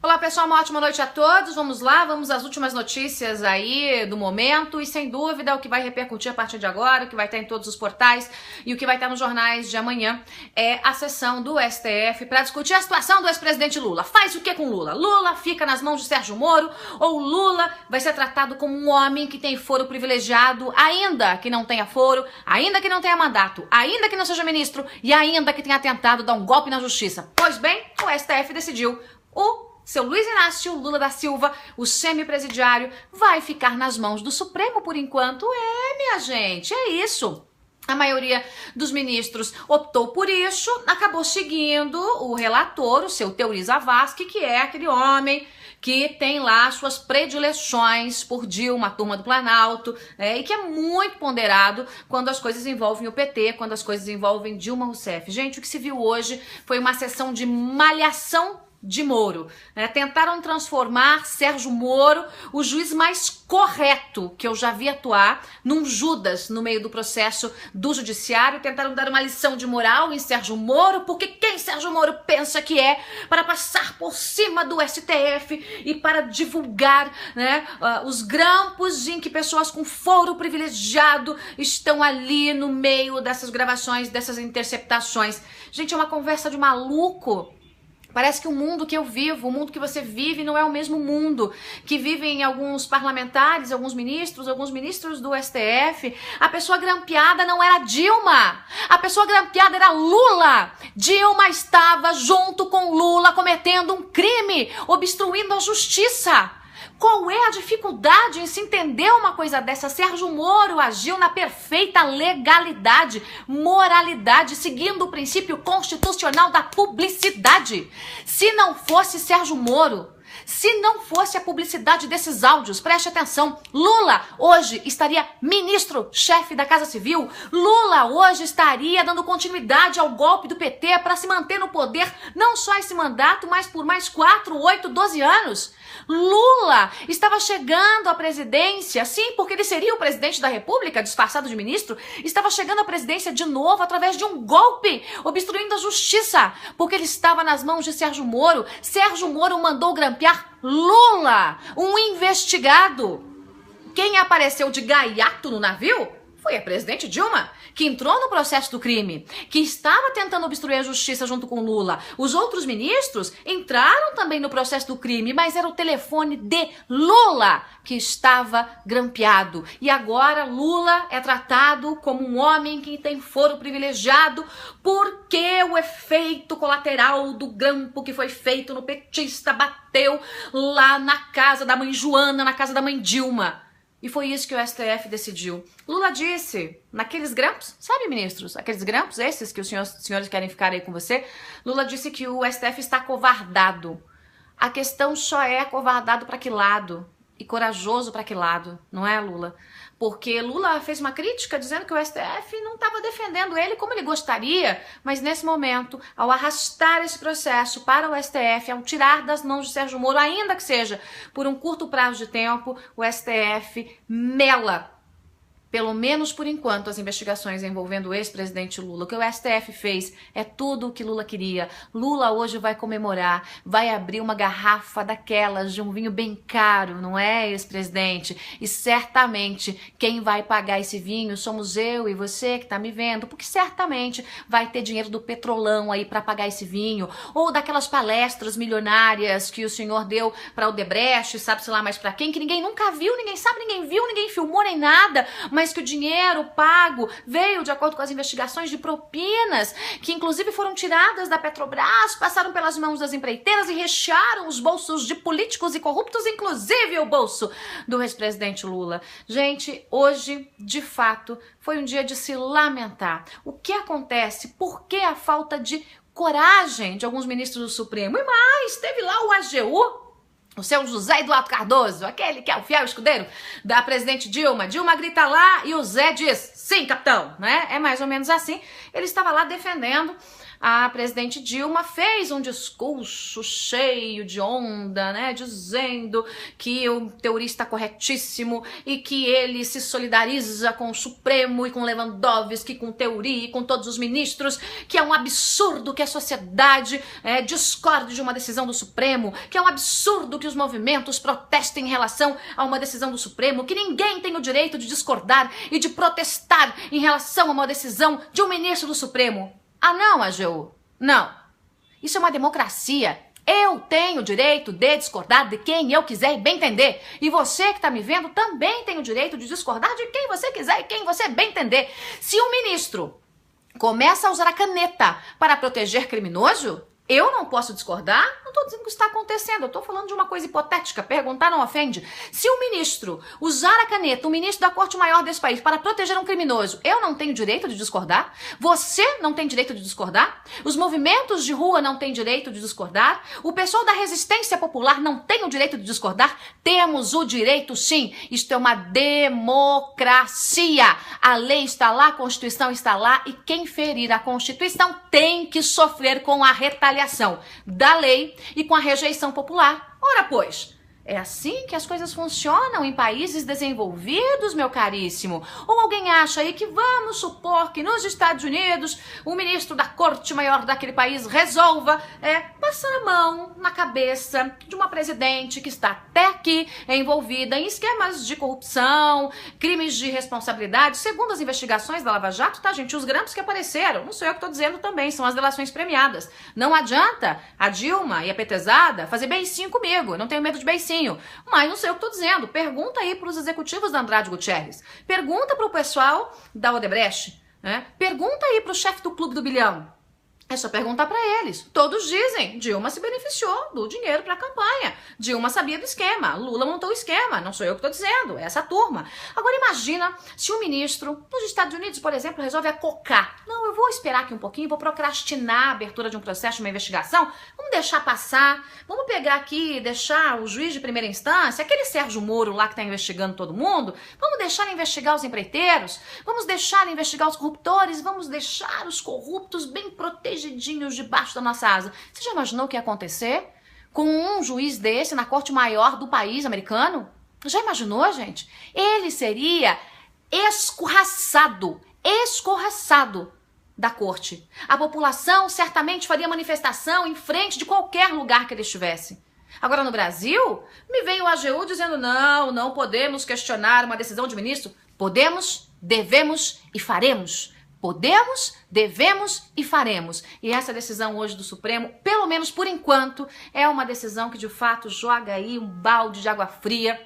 Olá pessoal, uma ótima noite a todos. Vamos lá, vamos às últimas notícias aí do momento e sem dúvida o que vai repercutir a partir de agora, o que vai estar em todos os portais e o que vai estar nos jornais de amanhã é a sessão do STF para discutir a situação do ex-presidente Lula. Faz o que com Lula? Lula fica nas mãos de Sérgio Moro ou Lula vai ser tratado como um homem que tem foro privilegiado, ainda que não tenha foro, ainda que não tenha mandato, ainda que não seja ministro e ainda que tenha tentado dar um golpe na justiça? Pois bem, o STF decidiu. O seu Luiz Inácio Lula da Silva, o semipresidiário, vai ficar nas mãos do Supremo por enquanto. Minha gente, é isso. A maioria dos ministros optou por isso, acabou seguindo o relator, o seu Teori Zavascki, que é aquele homem que tem lá suas predileções por Dilma, a turma do Planalto, e que é muito ponderado quando as coisas envolvem o PT, quando as coisas envolvem Dilma Rousseff. Gente, o que se viu hoje foi uma sessão de malhação de Moro, Tentaram transformar Sérgio Moro, o juiz mais correto que eu já vi atuar, num Judas no meio do processo do judiciário. Tentaram dar uma lição de moral em Sérgio Moro, porque quem Sérgio Moro pensa que é, para passar por cima do STF e para divulgar os grampos em que pessoas com foro privilegiado estão ali no meio dessas gravações, dessas interceptações. Gente, é uma conversa de maluco. Parece que o mundo que eu vivo, o mundo que você vive não é o mesmo mundo que vivem alguns parlamentares, alguns ministros do STF. A pessoa grampeada não era Dilma, a pessoa grampeada era Lula. Dilma estava junto com Lula cometendo um crime, obstruindo a justiça. Qual é a dificuldade em se entender uma coisa dessa? Sérgio Moro agiu na perfeita legalidade, moralidade, seguindo o princípio constitucional da publicidade. Se não fosse Sérgio Moro, se não fosse a publicidade desses áudios, preste atenção, Lula hoje estaria ministro-chefe da Casa Civil, Lula hoje estaria dando continuidade ao golpe do PT para se manter no poder, não só esse mandato, mas por mais 4, 8, 12 anos. Lula estava chegando à presidência, sim, porque ele seria o presidente da República, disfarçado de ministro, estava chegando à presidência de novo através de um golpe, obstruindo a justiça, porque ele estava nas mãos de Sérgio Moro. Sérgio Moro mandou grampear Lula, um investigado. Quem apareceu de gaiato no navio foi a presidente Dilma, que entrou no processo do crime, que estava tentando obstruir a justiça junto com Lula. Os outros ministros entraram também no processo do crime, mas era o telefone de Lula que estava grampeado. E agora Lula é tratado como um homem que tem foro privilegiado porque o efeito colateral do grampo que foi feito no petista bateu lá na casa da mãe Joana, na casa da mãe Dilma. E foi isso que o STF decidiu. Lula disse, naqueles grampos, sabe, ministros? Aqueles grampos, esses que os senhores querem ficar aí com você. Lula disse que o STF está acovardado. A questão só é acovardado para que lado? E corajoso para que lado? Não é, Lula? Porque Lula fez uma crítica dizendo que o STF não estava defendendo ele como ele gostaria, mas nesse momento, ao arrastar esse processo para o STF, ao tirar das mãos de Sérgio Moro, ainda que seja por um curto prazo de tempo, o STF mela, pelo menos por enquanto, as investigações envolvendo o ex-presidente Lula. O que o STF fez é tudo o que Lula queria. Lula hoje vai comemorar, vai abrir uma garrafa daquelas de um vinho bem caro, não é, ex-presidente? E certamente quem vai pagar esse vinho somos eu e você que tá me vendo, porque certamente vai ter dinheiro do Petrolão aí para pagar esse vinho, ou daquelas palestras milionárias que o senhor deu para Odebrecht, sabe-se lá mais para quem, que ninguém nunca viu, ninguém sabe, ninguém viu, ninguém filmou nem nada, mas que o dinheiro pago veio de acordo com as investigações de propinas, que inclusive foram tiradas da Petrobras, passaram pelas mãos das empreiteiras e rechearam os bolsos de políticos e corruptos, inclusive o bolso do ex-presidente Lula. Gente, hoje, de fato, foi um dia de se lamentar. O que acontece? Por que a falta de coragem de alguns ministros do Supremo? E mais, teve lá o AGU, o seu José Eduardo Cardoso, aquele que é o fiel escudeiro da presidente Dilma. Dilma grita lá e o Zé diz, sim, capitão, É mais ou menos assim. Ele estava lá defendendo a presidente Dilma fez um discurso cheio de onda, né, dizendo que o teorista está corretíssimo e que ele se solidariza com o Supremo e com Lewandowski, com Teori e com todos os ministros, que é um absurdo que a sociedade discorde de uma decisão do Supremo, que é um absurdo que os movimentos protestem em relação a uma decisão do Supremo, que ninguém tem o direito de discordar e de protestar em relação a uma decisão de um ministro do Supremo. Ah não, AGU, não. Isso é uma democracia. Eu tenho o direito de discordar de quem eu quiser e bem entender. E você que está me vendo também tem o direito de discordar de quem você quiser e quem você bem entender. Se um ministro começa a usar a caneta para proteger criminoso, eu não posso discordar? Não estou dizendo que isso está acontecendo, eu estou falando de uma coisa hipotética, perguntar não ofende. Se o ministro usar a caneta, o ministro da Corte Maior desse país, para proteger um criminoso, eu não tenho direito de discordar? Você não tem direito de discordar? Os movimentos de rua não têm direito de discordar? O pessoal da resistência popular não tem o direito de discordar? Temos o direito sim, isto é uma democracia. A lei está lá, a Constituição está lá e quem ferir a Constituição tem que sofrer com a retaliação da lei e com a rejeição popular. Ora, pois, é assim que as coisas funcionam em países desenvolvidos, meu caríssimo. Ou alguém acha aí que vamos supor que nos Estados Unidos o ministro da Corte Maior daquele país resolva passar a mão na cabeça de uma presidente que está até aqui envolvida em esquemas de corrupção, crimes de responsabilidade, segundo as investigações da Lava Jato, tá, gente? Os grampos que apareceram, não sou eu que estou dizendo também, são as delações premiadas. Não adianta a Dilma e a petezada fazer beicinho comigo, eu não tenho medo de beicinho. Mas não sei o que estou dizendo. Pergunta aí para os executivos da Andrade Gutierrez. Pergunta para o pessoal da Odebrecht. Né? Pergunta aí para o chefe do Clube do Bilhão. É só perguntar para eles. Todos dizem, Dilma se beneficiou do dinheiro para a campanha. Dilma sabia do esquema. Lula montou o esquema. Não sou eu que estou dizendo, é essa turma. Agora imagina se um ministro nos Estados Unidos, por exemplo, resolve acocar. Não, eu vou esperar aqui um pouquinho, vou procrastinar a abertura de um processo, de uma investigação. Vamos deixar passar. Vamos pegar aqui e deixar o juiz de primeira instância, aquele Sérgio Moro lá que está investigando todo mundo. Vamos deixar ele investigar os empreiteiros. Vamos deixar ele investigar os corruptores. Vamos deixar os corruptos bem protegidos debaixo da nossa asa. Você já imaginou o que ia acontecer com um juiz desse na Corte Maior do país americano? Já imaginou, gente? Ele seria escorraçado da corte. A população certamente faria manifestação em frente de qualquer lugar que ele estivesse. Agora no Brasil, me vem o AGU dizendo não podemos questionar uma decisão de ministro. Podemos, devemos e faremos. Podemos, devemos e faremos. E essa decisão hoje do Supremo, pelo menos por enquanto, é uma decisão que de fato joga aí um balde de água fria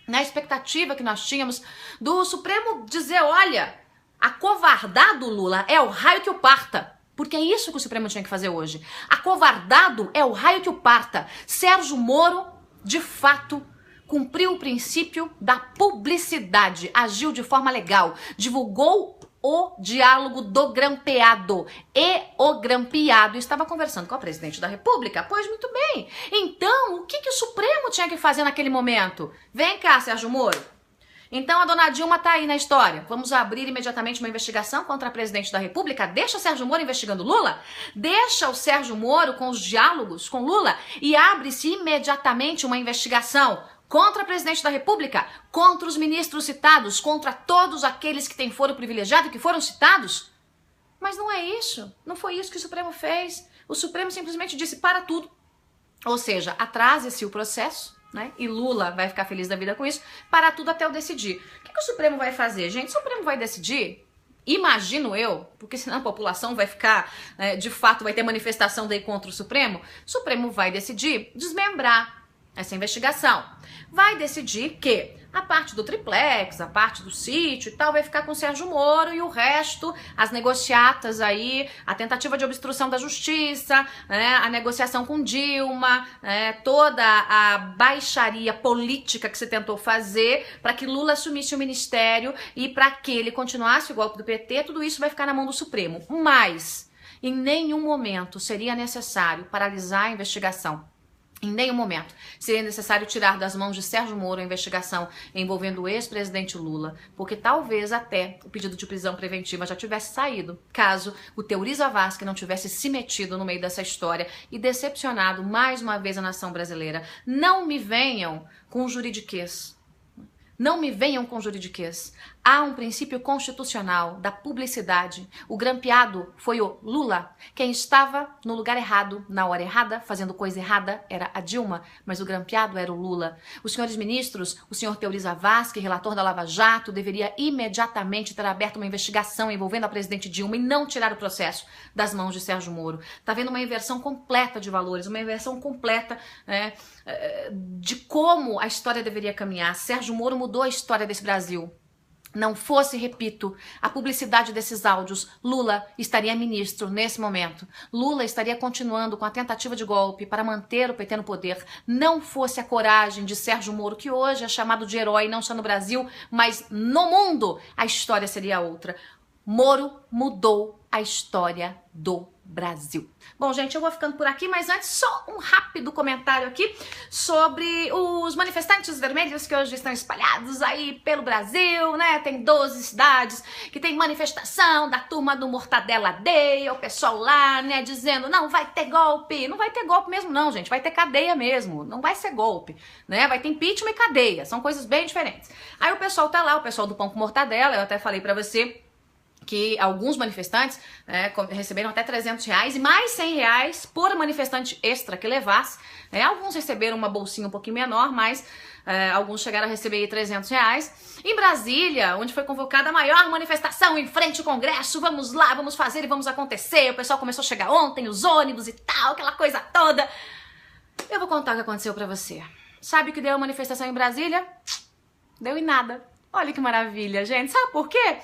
na expectativa que nós tínhamos do Supremo dizer, olha, acovardado Lula é o raio que o parta. Porque é isso que o Supremo tinha que fazer hoje. Acovardado é o raio que o parta. Sérgio Moro, de fato, cumpriu o princípio da publicidade, agiu de forma legal, divulgou o diálogo do grampeado. E o grampeado estava conversando com a presidente da República. Pois muito bem. Então, o que o Supremo tinha que fazer naquele momento? Vem cá, Sérgio Moro. Então a dona Dilma tá aí na história. Vamos abrir imediatamente uma investigação contra a presidente da República? Deixa o Sérgio Moro investigando Lula? Deixa o Sérgio Moro com os diálogos com Lula? E abre-se imediatamente uma investigação contra a presidente da República, contra os ministros citados, contra todos aqueles que têm foro privilegiado e que foram citados? Mas não é isso. Não foi isso que o Supremo fez. O Supremo simplesmente disse para tudo. Ou seja, atrase-se o processo, né? E Lula vai ficar feliz da vida com isso, para tudo até eu decidir. O que o Supremo vai fazer, gente? O Supremo vai decidir, imagino eu, porque senão a população vai ficar, de fato, vai ter manifestação daí contra o Supremo. O Supremo vai decidir desmembrar essa investigação. Vai decidir que a parte do triplex, a parte do sítio e tal, vai ficar com o Sérgio Moro e o resto, as negociatas aí, a tentativa de obstrução da justiça, a negociação com Dilma, toda a baixaria política que se tentou fazer para que Lula assumisse o ministério e para que ele continuasse o golpe do PT, tudo isso vai ficar na mão do Supremo. Mas em nenhum momento seria necessário paralisar a investigação Em nenhum momento seria necessário tirar das mãos de Sérgio Moro a investigação envolvendo o ex-presidente Lula, porque talvez até o pedido de prisão preventiva já tivesse saído, caso o Teori Zavascki não tivesse se metido no meio dessa história e decepcionado mais uma vez a nação brasileira. Não me venham com juridiquês. Não me venham com juridiquês. Há um princípio constitucional da publicidade. O grampeado foi o Lula. Quem estava no lugar errado, na hora errada, fazendo coisa errada, era a Dilma, mas o grampeado era o Lula. Os senhores ministros, o senhor Teori Zavascki, relator da Lava Jato, deveria imediatamente ter aberto uma investigação envolvendo a presidente Dilma e não tirar o processo das mãos de Sérgio Moro. Tá vendo uma inversão completa de valores, uma inversão completa, né, de como a história deveria caminhar. Sérgio Moro mudou a história desse Brasil. Não fosse, repito, a publicidade desses áudios, Lula estaria ministro nesse momento. Lula estaria continuando com a tentativa de golpe para manter o PT no poder. Não fosse a coragem de Sérgio Moro, que hoje é chamado de herói não só no Brasil, mas no mundo, a história seria outra. Moro mudou a história do Brasil. Bom, gente, eu vou ficando por aqui, mas antes só um rápido comentário aqui sobre os manifestantes vermelhos que hoje estão espalhados aí pelo Brasil, né? Tem 12 cidades que tem manifestação da turma do Mortadela Day, o pessoal lá, né, dizendo não vai ter golpe. Não vai ter golpe mesmo não, gente, vai ter cadeia mesmo, não vai ser golpe, né? Vai ter impeachment e cadeia, são coisas bem diferentes. Aí o pessoal tá lá, o pessoal do Pão com Mortadela, eu até falei pra você que alguns manifestantes receberam até R$300 e mais R$100 por manifestante extra que levasse. Alguns receberam uma bolsinha um pouquinho menor, mas alguns chegaram a receber R$300. Em Brasília, onde foi convocada a maior manifestação em frente ao Congresso, vamos lá, vamos fazer e vamos acontecer. O pessoal começou a chegar ontem, os ônibus e tal, aquela coisa toda. Eu vou contar o que aconteceu pra você. Sabe o que deu a manifestação em Brasília? Deu em nada. Olha que maravilha, gente. Sabe por quê?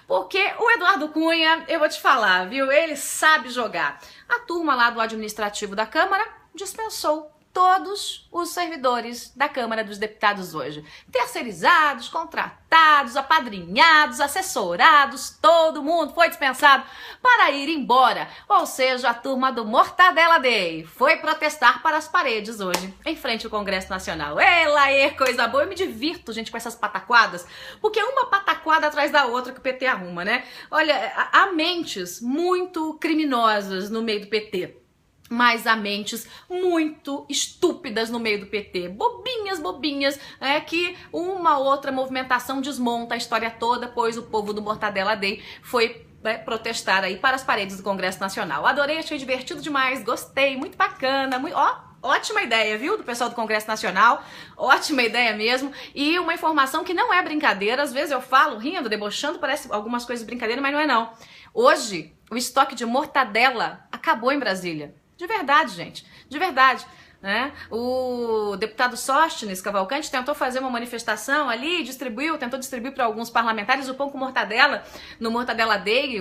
Porque o Eduardo Cunha, eu vou te falar, viu? Ele sabe jogar. A turma lá do administrativo da Câmara dispensou todos os servidores da Câmara dos Deputados hoje. Terceirizados, contratados, apadrinhados, assessorados, todo mundo foi dispensado para ir embora. Ou seja, a turma do Mortadela Day foi protestar para as paredes hoje, em frente ao Congresso Nacional. Ela coisa boa. Eu me divirto, gente, com essas pataquadas, porque é uma pataquada atrás da outra que o PT arruma, né? Olha, há mentes muito criminosas no meio do PT. Mas há mentes muito estúpidas no meio do PT, bobinhas, que uma outra movimentação desmonta a história toda, pois o povo do Mortadela Day foi protestar aí para as paredes do Congresso Nacional. Adorei, achei divertido demais, gostei, muito bacana, ótima ideia, viu, do pessoal do Congresso Nacional, ótima ideia mesmo, e uma informação que não é brincadeira, às vezes eu falo rindo, debochando, parece algumas coisas brincadeira, mas não é não. Hoje, o estoque de mortadela acabou em Brasília. De verdade, gente, de verdade, né? O deputado Sóstenes Cavalcante tentou fazer uma manifestação ali, tentou distribuir para alguns parlamentares o pão com mortadela no Mortadela Day,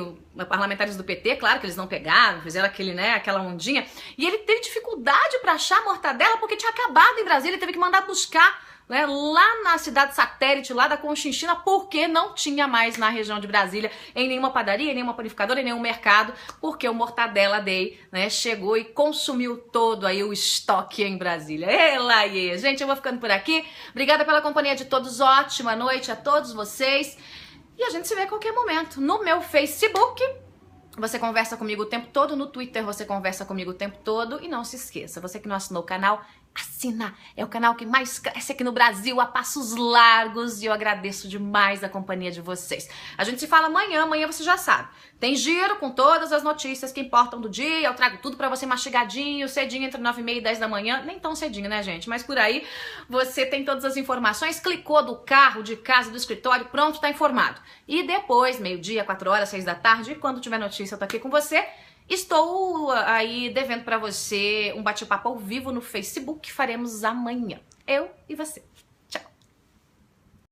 parlamentares do PT, claro que eles não pegaram, fizeram aquela ondinha, e ele teve dificuldade para achar mortadela porque tinha acabado em Brasília, ele teve que mandar buscar, né, lá na cidade satélite, lá da Conchinchina, porque não tinha mais na região de Brasília, em nenhuma padaria, em nenhuma panificadora, em nenhum mercado, porque o Mortadela Day, né, chegou e consumiu todo aí o estoque em Brasília. Gente, eu vou ficando por aqui. Obrigada pela companhia de todos, ótima noite a todos vocês. E a gente se vê a qualquer momento no meu Facebook. Você conversa comigo o tempo todo, no Twitter você conversa comigo o tempo todo. E não se esqueça, você que não assinou o canal, assina! É o canal que mais cresce aqui no Brasil a passos largos e eu agradeço demais a companhia de vocês. A gente se fala amanhã você já sabe. Tem giro com todas as notícias que importam do dia, eu trago tudo pra você mastigadinho, cedinho, entre 9h30 e 10 da manhã. Nem tão cedinho, né, gente? Mas por aí você tem todas as informações, clicou do carro, de casa, do escritório, pronto, tá informado. E depois, meio-dia, 4 horas, 6 da tarde, e quando tiver notícia eu tô aqui com você. Estou aí devendo pra você um bate-papo ao vivo no Facebook que faremos amanhã. Eu e você.